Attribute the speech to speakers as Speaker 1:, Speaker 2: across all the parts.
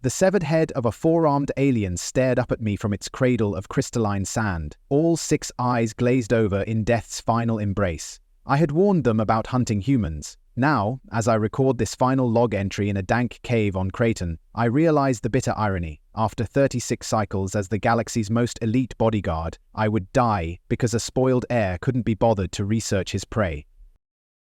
Speaker 1: The severed head of a four-armed alien stared up at me from its cradle of crystalline sand, all 6 eyes glazed over in death's final embrace. I had warned them about hunting humans. Now, as I record this final log entry in a dank cave on Kraton, I realize the bitter irony. After 36 cycles as the galaxy's most elite bodyguard, I would die because a spoiled heir couldn't be bothered to research his prey.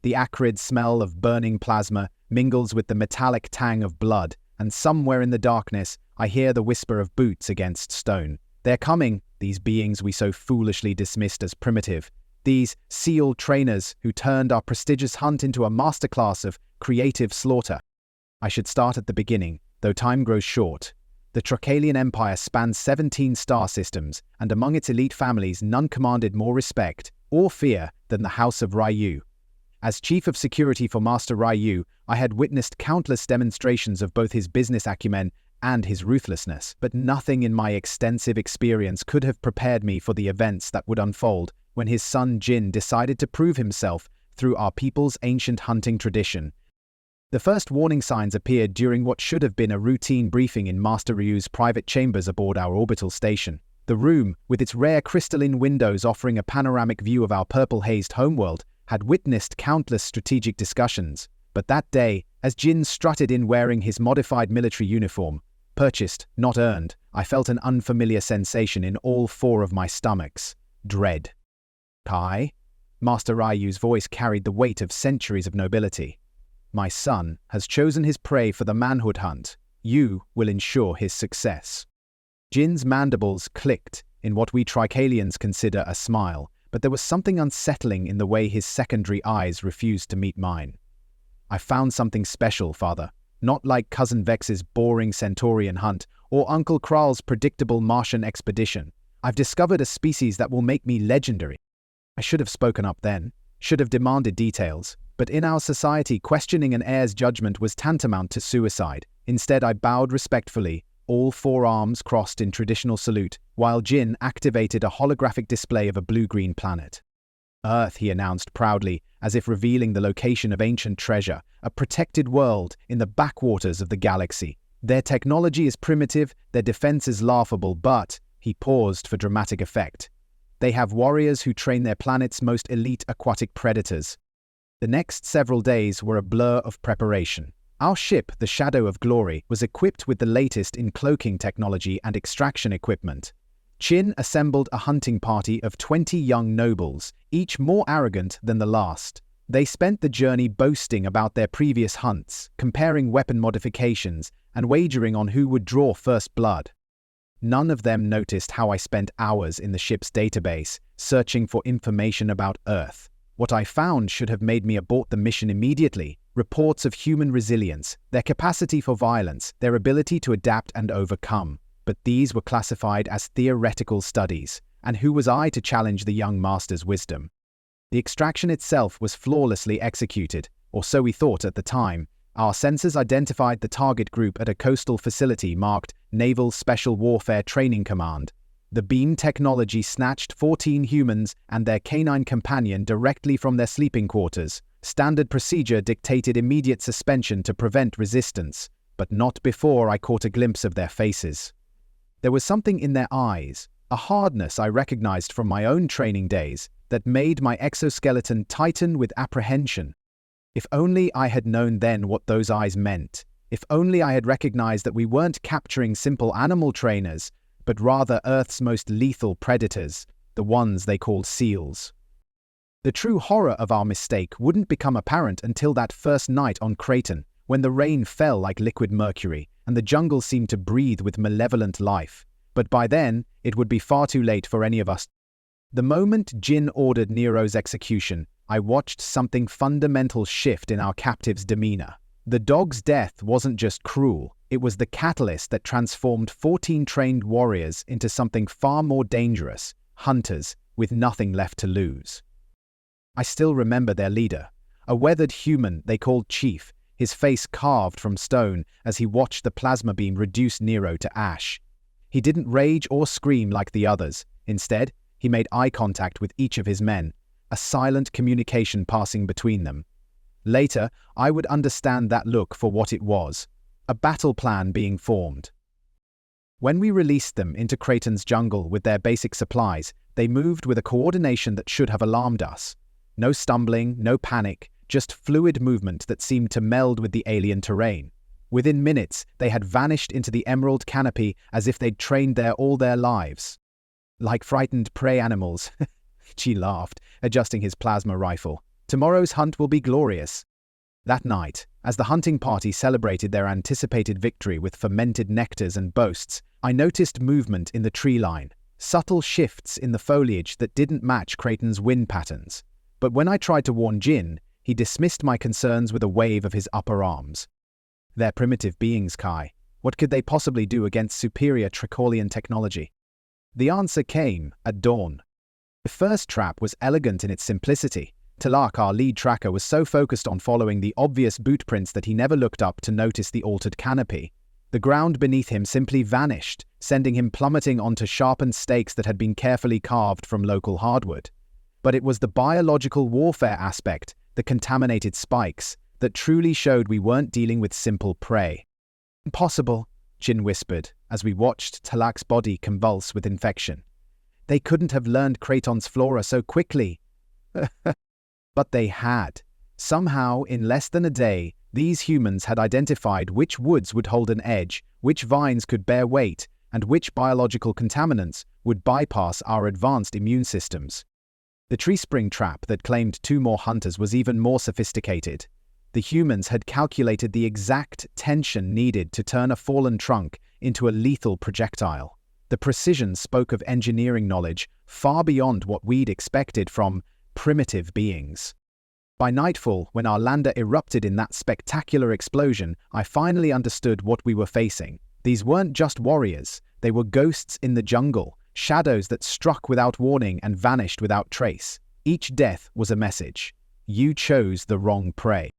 Speaker 1: The acrid smell of burning plasma mingles with the metallic tang of blood, and somewhere in the darkness, I hear the whisper of boots against stone. They're coming, these beings we so foolishly dismissed as primitive. These SEAL trainers who turned our prestigious hunt into a masterclass of creative slaughter. I should start at the beginning, though time grows short. The Trocalian Empire spans 17 star systems, and among its elite families none commanded more respect or fear than the House of Ryu. As Chief of Security for Master Ryu, I had witnessed countless demonstrations of both his business acumen and his ruthlessness, but nothing in my extensive experience could have prepared me for the events that would unfold when his son Jin decided to prove himself through our people's ancient hunting tradition. The first warning signs appeared during what should have been a routine briefing in Master Ryu's private chambers aboard our orbital station. The room, with its rare crystalline windows offering a panoramic view of our purple-hazed homeworld, had witnessed countless strategic discussions. But that day, as Jin strutted in wearing his modified military uniform, purchased, not earned, I felt an unfamiliar sensation in all 4 of my stomachs. Dread. Kai? Master Ryu's voice carried the weight of centuries of nobility. My son has chosen his prey for the manhood hunt. You will ensure his success. Jin's mandibles clicked in what we Tricalians consider a smile, but there was something unsettling in the way his secondary eyes refused to meet mine. I found something special, Father. Not like Cousin Vex's boring Centaurian hunt or Uncle Kral's predictable Martian expedition. I've discovered a species that will make me legendary. I should have spoken up then, should have demanded details, but in our society questioning an heir's judgment was tantamount to suicide. Instead I bowed respectfully, all 4 arms crossed in traditional salute, while Jin activated a holographic display of a blue-green planet. Earth, he announced proudly, as if revealing the location of ancient treasure, a protected world in the backwaters of the galaxy. Their technology is primitive, their defense is laughable, but, he paused for dramatic effect, they have warriors who train their planet's most elite aquatic predators. The next several days were a blur of preparation. Our ship, the Shadow of Glory, was equipped with the latest in cloaking technology and extraction equipment. Qin assembled a hunting party of 20 young nobles, each more arrogant than the last. They spent the journey boasting about their previous hunts, comparing weapon modifications, and wagering on who would draw first blood. None of them noticed how I spent hours in the ship's database, searching for information about Earth. What I found should have made me abort the mission immediately. Reports of human resilience, their capacity for violence, their ability to adapt and overcome. But these were classified as theoretical studies, and who was I to challenge the young master's wisdom? The extraction itself was flawlessly executed, or so we thought at the time. Our sensors identified the target group at a coastal facility marked Naval Special Warfare Training Command. The beam technology snatched 14 humans and their canine companion directly from their sleeping quarters. Standard procedure dictated immediate suspension to prevent resistance, but not before I caught a glimpse of their faces. There was something in their eyes, a hardness I recognized from my own training days, that made my exoskeleton tighten with apprehension. If only I had known then what those eyes meant. If only I had recognized that we weren't capturing simple animal trainers, but rather Earth's most lethal predators, the ones they called SEALs. The true horror of our mistake wouldn't become apparent until that first night on Kraton, when the rain fell like liquid mercury, and the jungle seemed to breathe with malevolent life. But by then, it would be far too late for any of us. The moment Jin ordered Nero's execution, I watched something fundamental shift in our captive's demeanor. The dog's death wasn't just cruel, it was the catalyst that transformed 14 trained warriors into something far more dangerous, hunters with nothing left to lose. I still remember their leader, a weathered human they called Chief, his face carved from stone as he watched the plasma beam reduce Nero to ash. He didn't rage or scream like the others. Instead, he made eye contact with each of his men, a silent communication passing between them. Later, I would understand that look for what it was, a battle plan being formed. When we released them into Kraton's jungle with their basic supplies, they moved with a coordination that should have alarmed us. No stumbling, no panic, just fluid movement that seemed to meld with the alien terrain. Within minutes, they had vanished into the emerald canopy as if they'd trained there all their lives. Like frightened prey animals. Chi laughed, adjusting his plasma rifle. Tomorrow's hunt will be glorious. That night, as the hunting party celebrated their anticipated victory with fermented nectars and boasts, I noticed movement in the tree line, subtle shifts in the foliage that didn't match Kraton's wind patterns. But when I tried to warn Jin, he dismissed my concerns with a wave of his upper arms. They're primitive beings, Kai. What could they possibly do against superior Tricolian technology? The answer came at dawn. The first trap was elegant in its simplicity. Talak, our lead tracker, was so focused on following the obvious boot prints that he never looked up to notice the altered canopy. The ground beneath him simply vanished, sending him plummeting onto sharpened stakes that had been carefully carved from local hardwood. But it was the biological warfare aspect, the contaminated spikes, that truly showed we weren't dealing with simple prey. Impossible, Jin whispered, as we watched Talak's body convulse with infection. They couldn't have learned Kraton's flora so quickly. But they had. Somehow, in less than a day, these humans had identified which woods would hold an edge, which vines could bear weight, and which biological contaminants would bypass our advanced immune systems. The tree spring trap that claimed 2 more hunters was even more sophisticated. The humans had calculated the exact tension needed to turn a fallen trunk into a lethal projectile. The precision spoke of engineering knowledge far beyond what we'd expected from primitive beings. By nightfall, when our lander erupted in that spectacular explosion, I finally understood what we were facing. These weren't just warriors, they were ghosts in the jungle, shadows that struck without warning and vanished without trace. Each death was a message. You chose the wrong prey.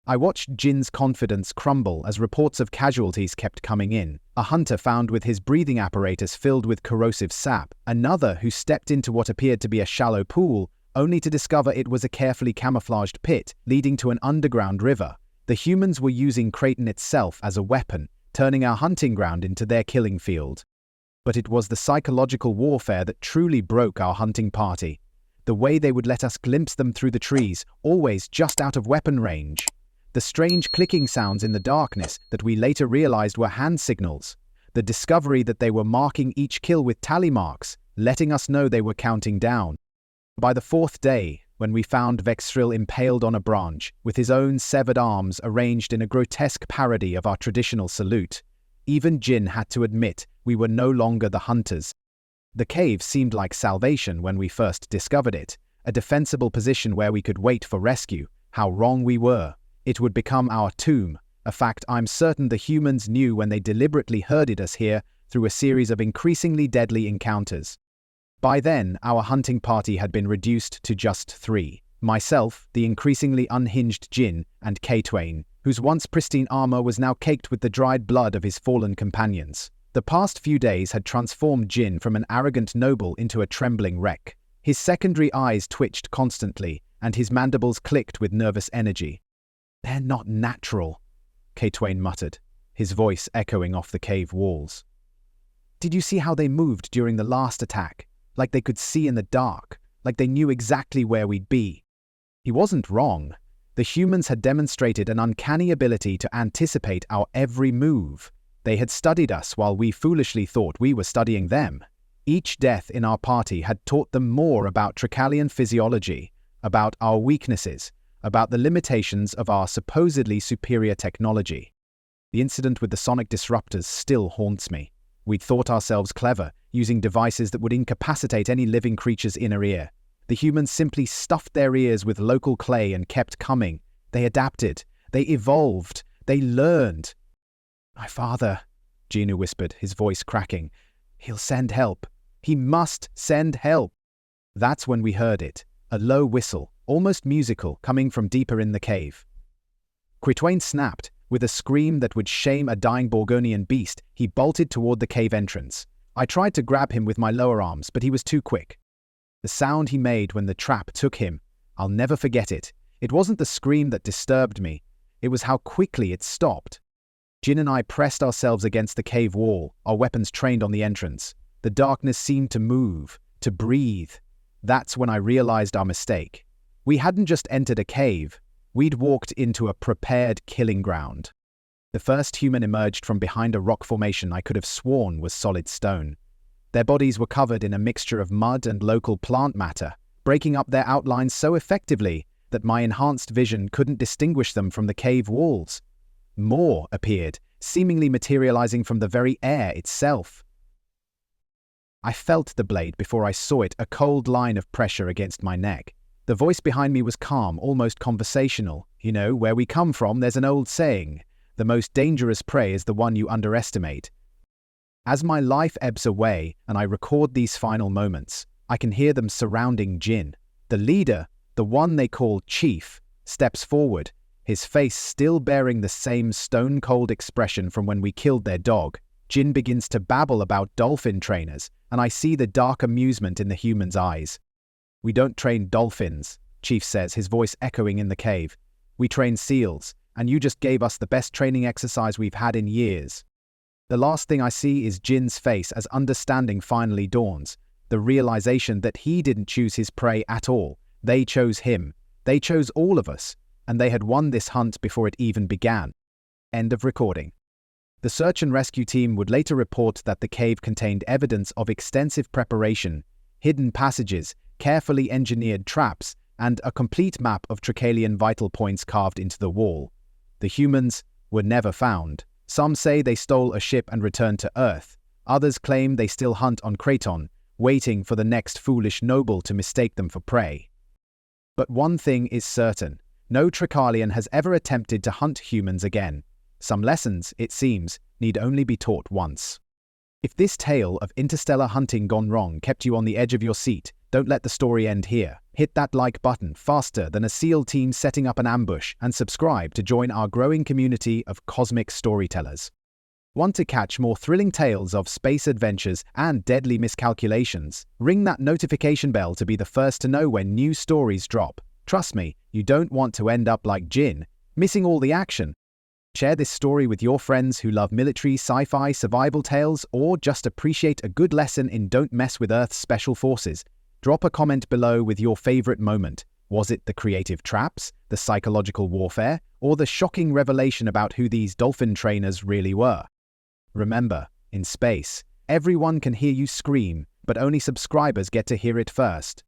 Speaker 1: I watched Jin's confidence crumble as reports of casualties kept coming in. A hunter found with his breathing apparatus filled with corrosive sap, another who stepped into what appeared to be a shallow pool, only to discover it was a carefully camouflaged pit leading to an underground river. The humans were using Kraton itself as a weapon, turning our hunting ground into their killing field. But it was the psychological warfare that truly broke our hunting party. The way they would let us glimpse them through the trees, always just out of weapon range. The strange clicking sounds in the darkness that we later realized were hand signals. The discovery that they were marking each kill with tally marks, letting us know they were counting down. By the 4th day, when we found Vexthril impaled on a branch, with his own severed arms arranged in a grotesque parody of our traditional salute, even Jin had to admit we were no longer the hunters. The cave seemed like salvation when we first discovered it, a defensible position where we could wait for rescue. How wrong we were. It would become our tomb, a fact I'm certain the humans knew when they deliberately herded us here through a series of increasingly deadly encounters. By then, our hunting party had been reduced to just 3. Myself, the increasingly unhinged Jin, and K-Twain, whose once pristine armor was now caked with the dried blood of his fallen companions. The past few days had transformed Jin from an arrogant noble into a trembling wreck. His secondary eyes twitched constantly, and his mandibles clicked with nervous energy. "They're not natural," K-Twain muttered, his voice echoing off the cave walls. "Did you see how they moved during the last attack? Like they could see in the dark, like they knew exactly where we'd be." He wasn't wrong. The humans had demonstrated an uncanny ability to anticipate our every move. They had studied us while we foolishly thought we were studying them. Each death in our party had taught them more about Tricalian physiology, about our weaknesses, about the limitations of our supposedly superior technology. The incident with the sonic disruptors still haunts me. We'd thought ourselves clever, using devices that would incapacitate any living creature's inner ear. The humans simply stuffed their ears with local clay and kept coming. They adapted. They evolved. They learned. "My father," Ginu whispered, his voice cracking. "He'll send help. He must send help." That's when we heard it. A low whistle, almost musical, coming from deeper in the cave. K-Twain snapped. With a scream that would shame a dying Borgonian beast, he bolted toward the cave entrance. I tried to grab him with my lower arms, but he was too quick. The sound he made when the trap took him, I'll never forget it. It wasn't the scream that disturbed me. It was how quickly it stopped. Jin and I pressed ourselves against the cave wall, our weapons trained on the entrance. The darkness seemed to move, to breathe. That's when I realized our mistake. We hadn't just entered a cave, we'd walked into a prepared killing ground. The first human emerged from behind a rock formation I could have sworn was solid stone. Their bodies were covered in a mixture of mud and local plant matter, breaking up their outlines so effectively that my enhanced vision couldn't distinguish them from the cave walls. More appeared, seemingly materializing from the very air itself. I felt the blade before I saw it, a cold line of pressure against my neck. The voice behind me was calm, almost conversational. You know, where we come from, there's an old saying, the most dangerous prey is the one you underestimate. As my life ebbs away and I record these final moments, I can hear them surrounding Jin. The leader, the one they call Chief, steps forward, his face still bearing the same stone-cold expression from when we killed their dog. Jin begins to babble about dolphin trainers, and I see the dark amusement in the human's eyes. "We don't train dolphins," Chief says, his voice echoing in the cave. "We train seals, and you just gave us the best training exercise we've had in years." The last thing I see is Jin's face as understanding finally dawns, the realization that he didn't choose his prey at all. They chose him. They chose all of us, and they had won this hunt before it even began. End of recording. The search and rescue team would later report that the cave contained evidence of extensive preparation, hidden passages, carefully engineered traps, and a complete map of Trachalian vital points carved into the wall. The humans were never found. Some say they stole a ship and returned to Earth. Others claim they still hunt on Kraton, waiting for the next foolish noble to mistake them for prey. But one thing is certain. No Trachalian has ever attempted to hunt humans again. Some lessons, it seems, need only be taught once. If this tale of interstellar hunting gone wrong kept you on the edge of your seat, don't let the story end here. Hit that like button faster than a SEAL team setting up an ambush and subscribe to join our growing community of cosmic storytellers. Want to catch more thrilling tales of space adventures and deadly miscalculations? Ring that notification bell to be the first to know when new stories drop. Trust me, you don't want to end up like Jin, missing all the action. Share this story with your friends who love military, sci-fi, survival tales, or just appreciate a good lesson in Don't Mess with Earth's Special Forces. Drop a comment below with your favorite moment. Was it the creative traps, the psychological warfare, or the shocking revelation about who these dolphin trainers really were? Remember, in space, everyone can hear you scream, but only subscribers get to hear it first.